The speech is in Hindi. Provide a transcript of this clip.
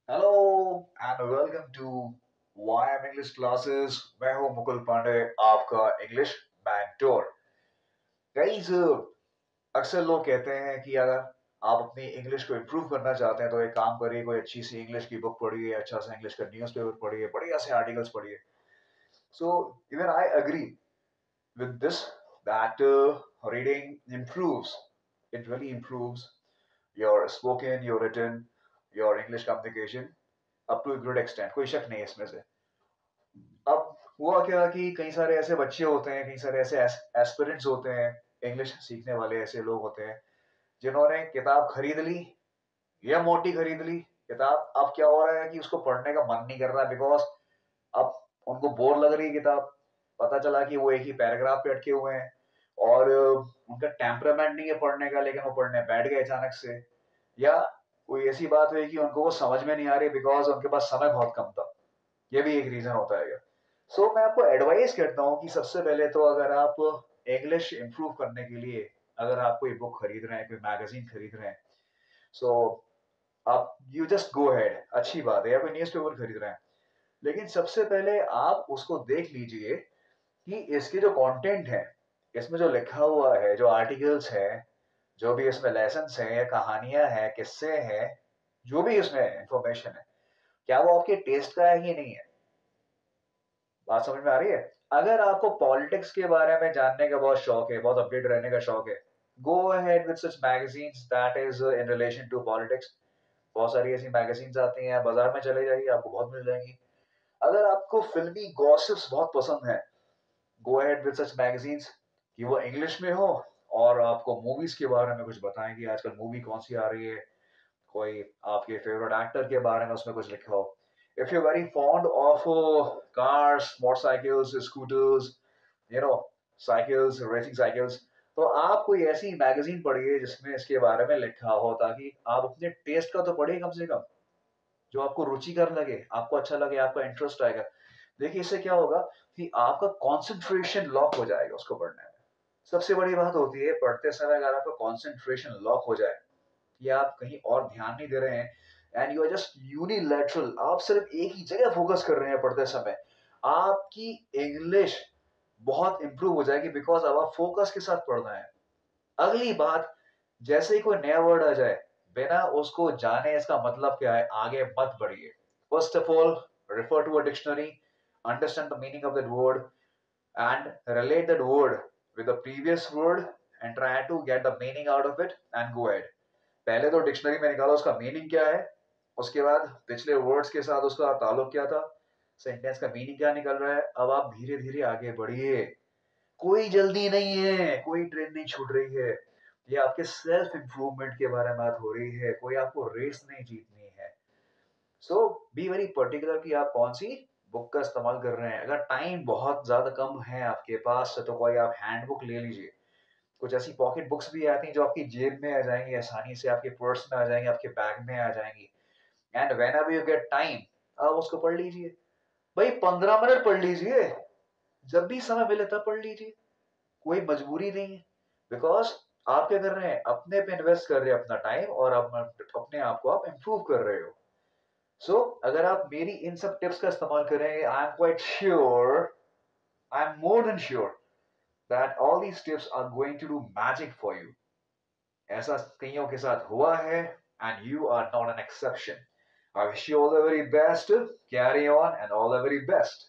Hello and welcome to Y M English classes. मैं हूं मुकुल पांडे, आपका इंग्लिश मेंटोर। गाइस, अक्सर लोग कहते हैं कि अगर आप अपनी इंग्लिश को इम्प्रूव करना चाहते हैं तो एक काम करिए, कोई अच्छी सी इंग्लिश की बुक पढ़िए, अच्छा सा इंग्लिश का न्यूज़पेपर पढ़िए, बढ़िया से आर्टिकल्स पढ़िए। So even I agree with this that reading improves, it really improves your spoken, your written, your English communication up to a good extent, कोई शक नहीं है इसमें से। अब हुआ क्या कि कई सारे ऐसे बच्चे होते हैं, कई सारे ऐसे एस्पिरेंट्स होते हैं, इंग्लिश सीखने वाले ऐसे लोग होते हैं जिन्होंने किताब खरीद ली या मोटी खरीद ली किताब। अब क्या हो रहा है कि उसको पढ़ने का मन नहीं कर रहा, बिकॉज अब उनको बोर लग रही है किताब। पता चला कि वो एक ही पैराग्राफ पे अटके हुए हैं और उनका टेम्परामेंट नहीं है पढ़ने का, लेकिन वो पढ़ने बैठ गए अचानक से। या कोई ऐसी बात हुई कि उनको वो समझ में नहीं आ रही बिकॉज उनके पास समय बहुत कम था। ये भी एक रीजन होता है। सो मैं आपको एडवाइस करता हूँ कि सबसे पहले तो अगर आप इंग्लिश इंप्रूव करने के लिए अगर आप कोई बुक खरीद रहे हैं, कोई मैगजीन खरीद रहे हैं, सो आप यू जस्ट गो हेड, अच्छी बात है। या कोई न्यूज़पेपर खरीद रहे हैं, लेकिन सबसे पहले आप उसको देख लीजिए कि इसके जो कंटेंट है, इसमें जो लिखा हुआ है, जो आर्टिकल्स है, जो भी इसमें लेसन्स हैं या कहानियां हैं, किस्से हैं, जो भी इसमें इंफॉर्मेशन है, क्या वो आपके टेस्ट का है कि नहीं है। बात समझ में आ रही है? अगर आपको पॉलिटिक्स के बारे में जानने का बहुत शौक है, बहुत अपडेट रहने का शौक है, go ahead with such magazines that is in relation to politics. बहुत सारी ऐसी मैगजीन्स आती हैं, बाजार में चले जाइए, आपको बहुत मिल जाएंगी। अगर आपको फिल्मी गॉसिप्स बहुत पसंद है, go ahead with such magazines कि वो इंग्लिश में हो और आपको मूवीज के बारे में कुछ बताएं कि आजकल मूवी कौन सी आ रही है, कोई आपके फेवरेट एक्टर के बारे में उसमें कुछ लिखा हो। If you very fond of cars, motorcycles, scooters, you know, cycles, racing cycles, तो आप कोई ऐसी मैगजीन पढ़िए जिसमें इसके बारे में लिखा हो, ताकि आप अपने टेस्ट का तो पढ़िए कम से कम, जो आपको रुचिकर लगे, आपको अच्छा लगे, आपका इंटरेस्ट आएगा। देखिए इससे क्या होगा कि आपका कंसंट्रेशन लॉक हो जाएगा उसको पढ़ने में। सबसे बड़ी बात होती है पढ़ते समय अगर आपका कंसंट्रेशन लॉक हो जाए या आप कहीं और ध्यान नहीं दे रहे हैं and you are just unilateral, आप सिर्फ एक ही जगह फोकस कर रहे हैं पढ़ते समय, आपकी इंग्लिश बहुत इंप्रूव हो जाएगी बिकॉज अब आप फोकस के साथ पढ़ रहे हैं। अगली बात, जैसे ही कोई नया वर्ड आ जाए, बिना उसको जाने इसका मतलब क्या है आगे मत बढ़िए। First of all, refer to a dictionary, understand the meaning of that word, and relate that word with the previous word and try to get the meaning out of it and go ahead. पहले तो डिक्शनरी में निकालो उसका मीनिंग क्या है, उसके बाद पिछले वर्ड्स के साथ उसका ताल्लुक क्या था, सेंटेंस का मीनिंग क्या निकल रहा है। अब आप धीरे धीरे आगे बढ़िए, कोई जल्दी नहीं है, कोई ट्रेन नहीं छूट रही है। ये आपके सेल्फ इंप्रूवमेंट के बारे में बात हो रही है, कोई आपको रेस नहीं जीतनी है। सो बी वेरी पर्टिकुलर कि आप कौन सी बुक का इस्तेमाल कर रहे हैं। अगर टाइम बहुत ज्यादा कम है आपके पास तो कोई आप हैंड बुक ले लीजिए। कुछ ऐसी पॉकेट बुक्स भी आती हैं जो आपकी जेब में आ जाएंगी, आसानी से आपके पर्स में आ जाएंगी, आपके बैग में आ जाएंगी। And when ever you get time, आप उसको पढ़ लीजिए। भाई 15 मिनट पढ़ लीजिए, जब भी समय मिले तब पढ़ लीजिए, कोई मजबूरी नहीं है। बिकॉज आप क्या कर रहे हैं, अपने पे इन्वेस्ट कर रहे हैं अपना टाइम और अपने आप को आप इम्प्रूव कर रहे हो। अगर आप मेरी इन सब टिप्स का इस्तेमाल करेंगे, I am quite sure, I am more than sure that all these tips are going to do magic for you. ऐसा कईयों के साथ हुआ है and you are not an exception. I wish you all the very best. Carry on and all the very best.